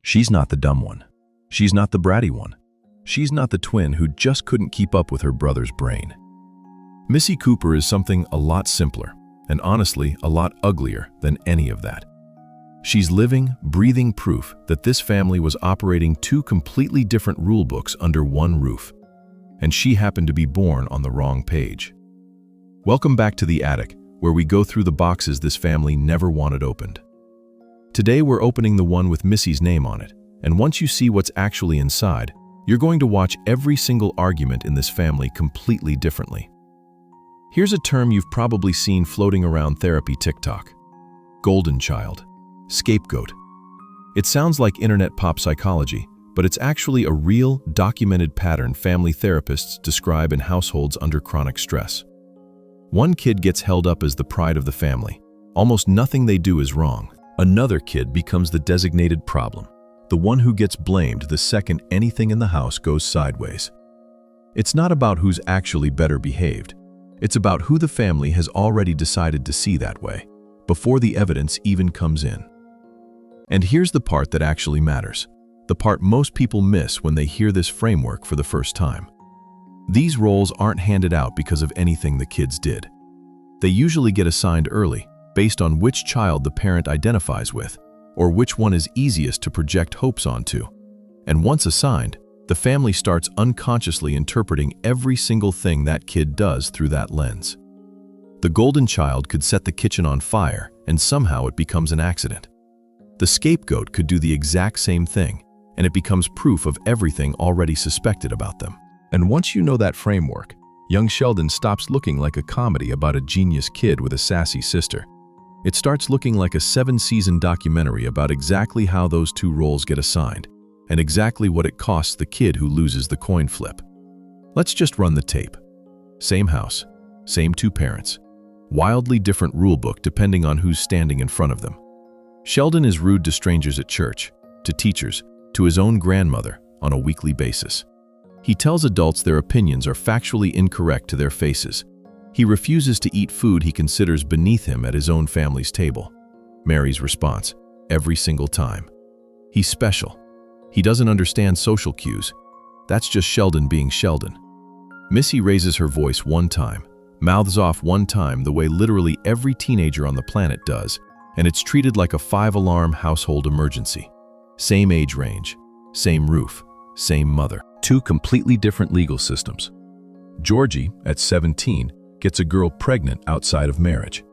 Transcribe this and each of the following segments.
She's not the dumb one. She's not the bratty one. She's not the twin who just couldn't keep up with her brother's brain. Missy Cooper is something a lot simpler, and honestly, a lot uglier than any of that. She's living, breathing proof that this family was operating two completely different rule books under one roof, and she happened to be born on the wrong page. Welcome back to the attic, where we go through the boxes this family never wanted opened. Today we're opening the one with Missy's name on it, and once you see what's actually inside, you're going to watch every single argument in this family completely differently. Here's a term you've probably seen floating around therapy TikTok: golden child, scapegoat. It sounds like internet pop psychology, but it's actually a real, documented pattern family therapists describe in households under chronic stress. One kid gets held up as the pride of the family. Almost nothing they do is wrong. Another kid becomes the designated problem, the one who gets blamed the second anything in the house goes sideways. It's not about who's actually better behaved. It's about who the family has already decided to see that way, before the evidence even comes in. And here's the part that actually matters, the part most people miss when they hear this framework for the first time. These roles aren't handed out because of anything the kids did. They usually get assigned early, based on which child the parent identifies with, or which one is easiest to project hopes onto. And once assigned, the family starts unconsciously interpreting every single thing that kid does through that lens. The golden child could set the kitchen on fire, and somehow it becomes an accident. The scapegoat could do the exact same thing, and it becomes proof of everything already suspected about them. And once you know that framework, young Sheldon stops looking like a comedy about a genius kid with a sassy sister. It starts looking like a 7-season documentary about exactly how those two roles get assigned, and exactly what it costs the kid who loses the coin flip. Let's just run the tape. Same house, same two parents, wildly different rulebook depending on who's standing in front of them. Sheldon is rude to strangers at church, to teachers, to his own grandmother on a weekly basis. He tells adults their opinions are factually incorrect to their faces. He refuses to eat food he considers beneath him at his own family's table. Mary's response, every single time: he's special. He doesn't understand social cues. That's just Sheldon being Sheldon. Missy raises her voice one time, mouths off one time the way literally every teenager on the planet does, and it's treated like a 5-alarm household emergency. Same age range, same roof, same mother. Two completely different legal systems. Georgie, at 17, gets a girl pregnant outside of marriage.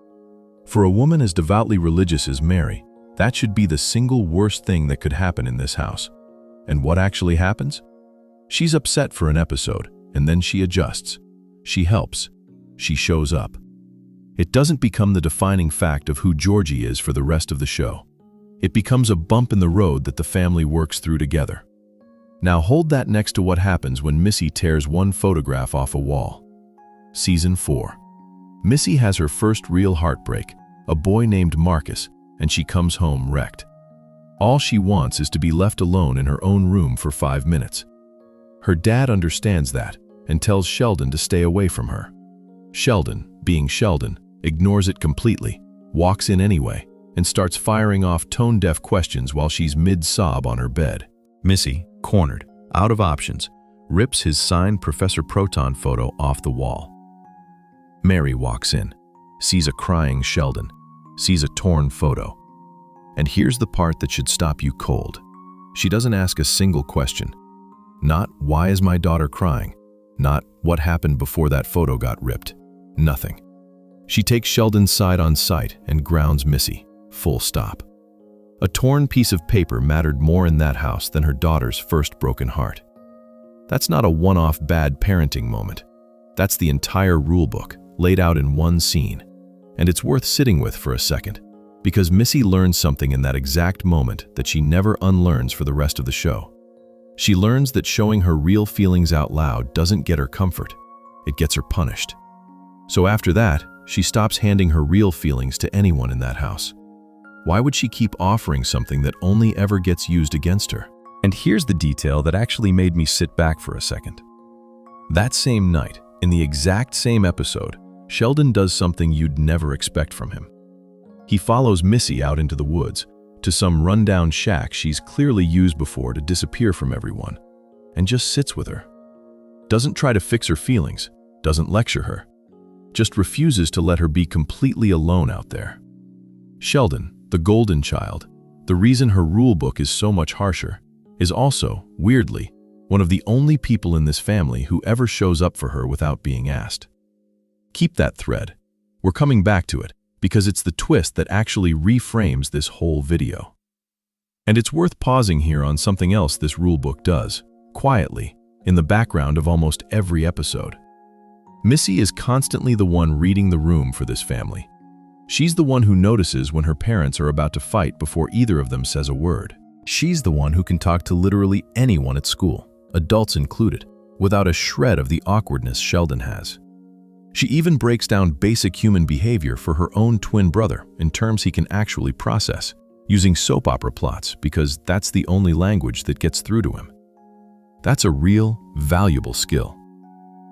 For a woman as devoutly religious as Mary, that should be the single worst thing that could happen in this house. And what actually happens? She's upset for an episode, and then she adjusts. She helps. She shows up. It doesn't become the defining fact of who Georgie is for the rest of the show. It becomes a bump in the road that the family works through together. Now hold that next to what happens when Missy tears one photograph off a wall. Season 4. Missy has her first real heartbreak, a boy named Marcus, and she comes home wrecked. All she wants is to be left alone in her own room for 5 minutes. Her dad understands that and tells Sheldon to stay away from her. Sheldon, being Sheldon, ignores it completely, walks in anyway, and starts firing off tone-deaf questions while she's mid-sob on her bed. Missy, cornered, out of options, rips his signed Professor Proton photo off the wall. Mary walks in, sees a crying Sheldon, sees a torn photo. And here's the part that should stop you cold. She doesn't ask a single question. Not, why is my daughter crying? Not, what happened before that photo got ripped? Nothing. She takes Sheldon's side on sight and grounds Missy, full stop. A torn piece of paper mattered more in that house than her daughter's first broken heart. That's not a one-off bad parenting moment. That's the entire rulebook, laid out in one scene. And it's worth sitting with for a second, because Missy learns something in that exact moment that she never unlearns for the rest of the show. She learns that showing her real feelings out loud doesn't get her comfort. It gets her punished. So after that, she stops handing her real feelings to anyone in that house. Why would she keep offering something that only ever gets used against her? And here's the detail that actually made me sit back for a second. That same night, in the exact same episode, Sheldon does something you'd never expect from him. He follows Missy out into the woods, to some rundown shack she's clearly used before to disappear from everyone, and just sits with her. Doesn't try to fix her feelings, doesn't lecture her, just refuses to let her be completely alone out there. Sheldon, the golden child, the reason her rule book is so much harsher, is also, weirdly, one of the only people in this family who ever shows up for her without being asked. Keep that thread. We're coming back to it, because it's the twist that actually reframes this whole video. And it's worth pausing here on something else this rulebook does, quietly, in the background of almost every episode. Missy is constantly the one reading the room for this family. She's the one who notices when her parents are about to fight before either of them says a word. She's the one who can talk to literally anyone at school, adults included, without a shred of the awkwardness Sheldon has. She even breaks down basic human behavior for her own twin brother in terms he can actually process, using soap opera plots because that's the only language that gets through to him. That's a real, valuable skill.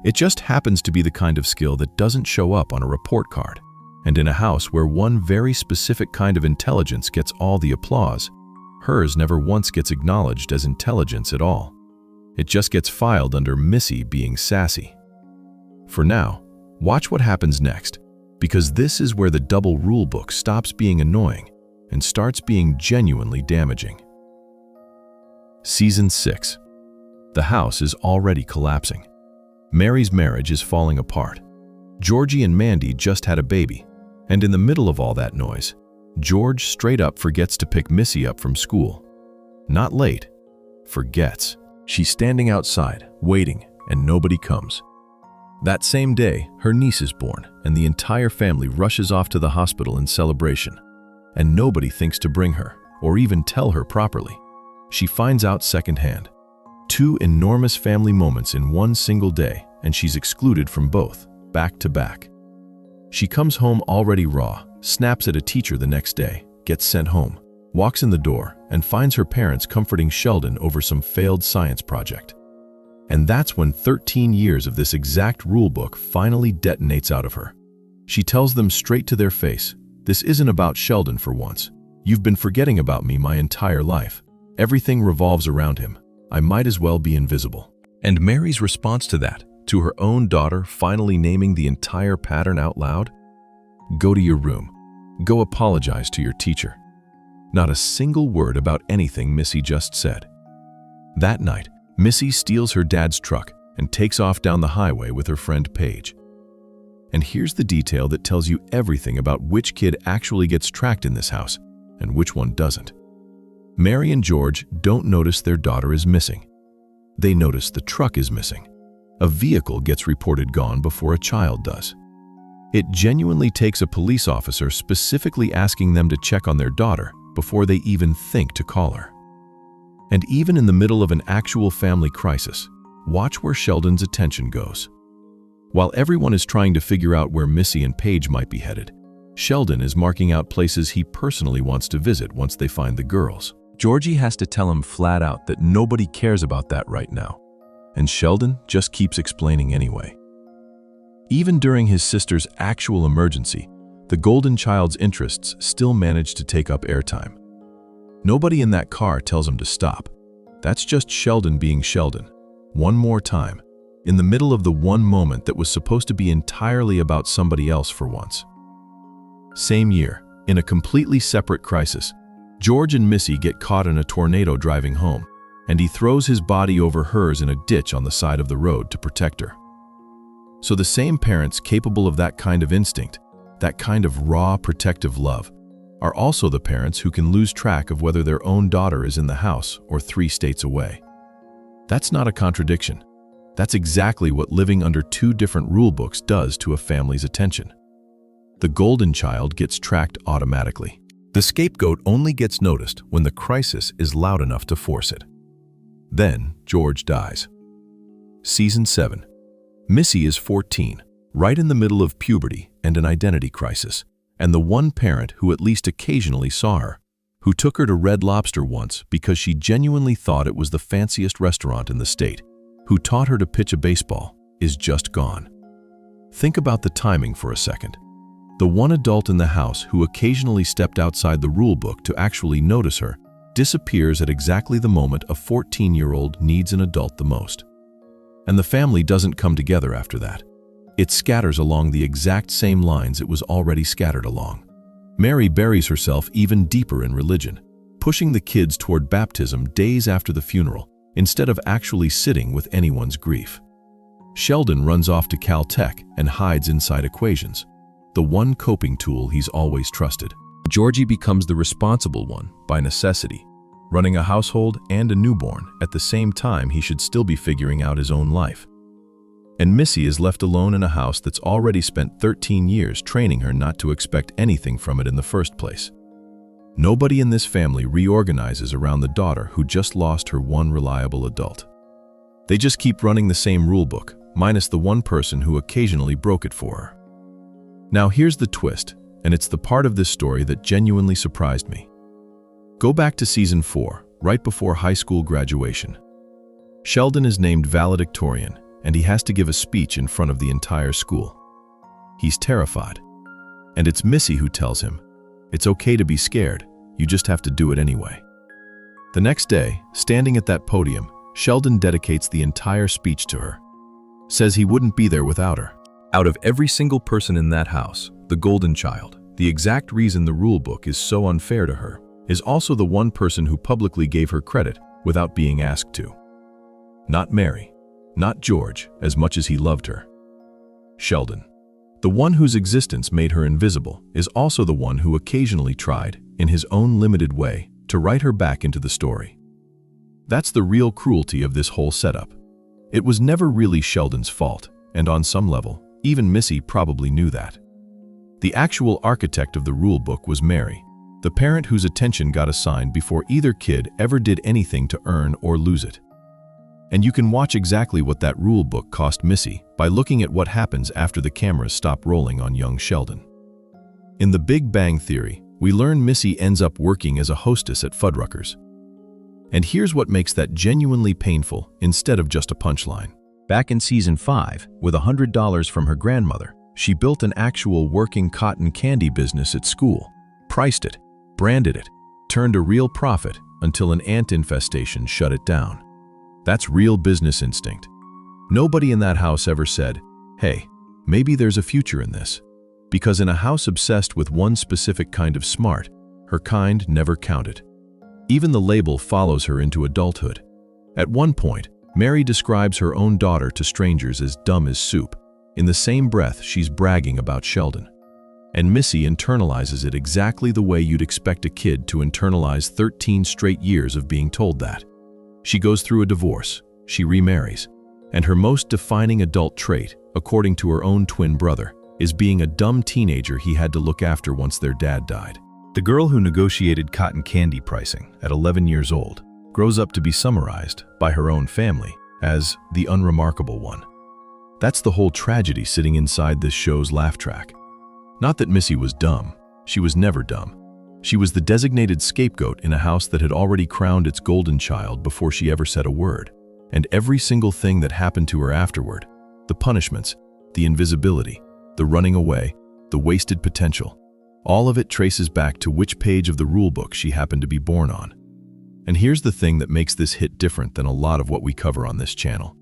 It just happens to be the kind of skill that doesn't show up on a report card, and in a house where one very specific kind of intelligence gets all the applause, hers never once gets acknowledged as intelligence at all. It just gets filed under Missy being sassy. For now, watch what happens next, because this is where the double rule book stops being annoying and starts being genuinely damaging. Season 6. The house is already collapsing. Mary's marriage is falling apart. Georgie and Mandy just had a baby, and in the middle of all that noise, George straight up forgets to pick Missy up from school. Not late, forgets. She's standing outside, waiting, and nobody comes. That same day, her niece is born, and the entire family rushes off to the hospital in celebration. And nobody thinks to bring her, or even tell her properly. She finds out secondhand. 2 enormous family moments in one single day, and she's excluded from both, back to back. She comes home already raw, snaps at a teacher the next day, gets sent home, walks in the door, and finds her parents comforting Sheldon over some failed science project. And that's when 13 years of this exact rulebook finally detonates out of her. She tells them straight to their face, "This isn't about Sheldon for once. You've been forgetting about me my entire life. Everything revolves around him. I might as well be invisible." And Mary's response to that, to her own daughter finally naming the entire pattern out loud? Go to your room. Go apologize to your teacher. Not a single word about anything Missy just said. That night, Missy steals her dad's truck and takes off down the highway with her friend Paige. And here's the detail that tells you everything about which kid actually gets tracked in this house and which one doesn't. Mary and George don't notice their daughter is missing. They notice the truck is missing. A vehicle gets reported gone before a child does. It genuinely takes a police officer specifically asking them to check on their daughter before they even think to call her. And even in the middle of an actual family crisis, watch where Sheldon's attention goes. While everyone is trying to figure out where Missy and Paige might be headed, Sheldon is marking out places he personally wants to visit once they find the girls. Georgie has to tell him flat out that nobody cares about that right now, and Sheldon just keeps explaining anyway. Even during his sister's actual emergency, the golden child's interests still manage to take up airtime. Nobody in that car tells him to stop. That's just Sheldon being Sheldon, one more time, in the middle of the one moment that was supposed to be entirely about somebody else for once. Same year, in a completely separate crisis, George and Missy get caught in a tornado driving home, and he throws his body over hers in a ditch on the side of the road to protect her. So the same parents capable of that kind of instinct, that kind of raw, protective love, are also the parents who can lose track of whether their own daughter is in the house or 3 states away. That's not a contradiction. That's exactly what living under 2 different rulebooks does to a family's attention. The golden child gets tracked automatically. The scapegoat only gets noticed when the crisis is loud enough to force it. Then George dies. Season 7. Missy is 14, right in the middle of puberty and an identity crisis, and the one parent who at least occasionally saw her, who took her to Red Lobster once because she genuinely thought it was the fanciest restaurant in the state, who taught her to pitch a baseball, is just gone. Think about the timing for a second. The one adult in the house who occasionally stepped outside the rulebook to actually notice her disappears at exactly the moment a 14-year-old needs an adult the most. And the family doesn't come together after that. It scatters along the exact same lines it was already scattered along. Mary buries herself even deeper in religion, pushing the kids toward baptism days after the funeral instead of actually sitting with anyone's grief. Sheldon runs off to Caltech and hides inside equations, the one coping tool he's always trusted. Georgie becomes the responsible one by necessity, running a household and a newborn at the same time he should still be figuring out his own life. And Missy is left alone in a house that's already spent 13 years training her not to expect anything from it in the first place. Nobody in this family reorganizes around the daughter who just lost her one reliable adult. They just keep running the same rulebook, minus the one person who occasionally broke it for her. Now here's the twist, and it's the part of this story that genuinely surprised me. Go back to season 4, right before high school graduation. Sheldon is named valedictorian, and he has to give a speech in front of the entire school. He's terrified. And it's Missy who tells him, "It's okay to be scared, you just have to do it anyway." The next day, standing at that podium, Sheldon dedicates the entire speech to her. Says he wouldn't be there without her. Out of every single person in that house, the golden child, the exact reason the rulebook is so unfair to her, is also the one person who publicly gave her credit without being asked to. Not Mary. Not George, as much as he loved her. Sheldon. The one whose existence made her invisible is also the one who occasionally tried, in his own limited way, to write her back into the story. That's the real cruelty of this whole setup. It was never really Sheldon's fault, and on some level, even Missy probably knew that. The actual architect of the rulebook was Mary, the parent whose attention got assigned before either kid ever did anything to earn or lose it. And you can watch exactly what that rulebook cost Missy by looking at what happens after the cameras stop rolling on young Sheldon. In The Big Bang Theory, we learn Missy ends up working as a hostess at Fuddruckers. And here's what makes that genuinely painful instead of just a punchline. Back in season 5, with $100 from her grandmother, she built an actual working cotton candy business at school, priced it, branded it, turned a real profit until an ant infestation shut it down. That's real business instinct. Nobody in that house ever said, "Hey, maybe there's a future in this." Because in a house obsessed with one specific kind of smart, her kind never counted. Even the label follows her into adulthood. At one point, Mary describes her own daughter to strangers as dumb as soup. In the same breath, she's bragging about Sheldon. And Missy internalizes it exactly the way you'd expect a kid to internalize 13 straight years of being told that. She goes through a divorce, she remarries, and her most defining adult trait, according to her own twin brother, is being a dumb teenager he had to look after once their dad died. The girl who negotiated cotton candy pricing at 11 years old grows up to be summarized by her own family as the unremarkable one. That's the whole tragedy sitting inside this show's laugh track. Not that Missy was dumb. She was never dumb. She was the designated scapegoat in a house that had already crowned its golden child before she ever said a word. And every single thing that happened to her afterward, the punishments, the invisibility, the running away, the wasted potential, all of it traces back to which page of the rulebook she happened to be born on. And here's the thing that makes this hit different than a lot of what we cover on this channel.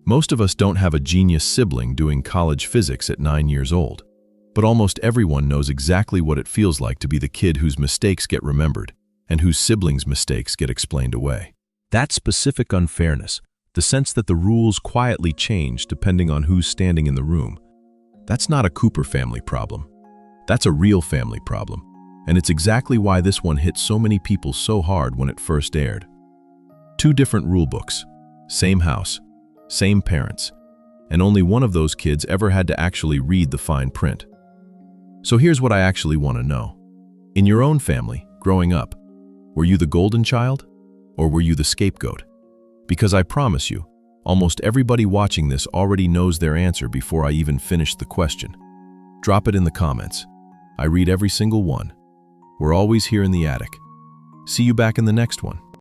Most of us don't have a genius sibling doing college physics at 9 years old. But almost everyone knows exactly what it feels like to be the kid whose mistakes get remembered and whose siblings' mistakes get explained away. That specific unfairness, the sense that the rules quietly change depending on who's standing in the room, that's not a Cooper family problem. That's a real family problem, and it's exactly why this one hit so many people so hard when it first aired. 2 different rulebooks, same house, same parents, and only one of those kids ever had to actually read the fine print. So here's what I actually want to know. In your own family, growing up, were you the golden child or were you the scapegoat? Because I promise you, almost everybody watching this already knows their answer before I even finish the question. Drop it in the comments. I read every single one. We're always here in the attic. See you back in the next one.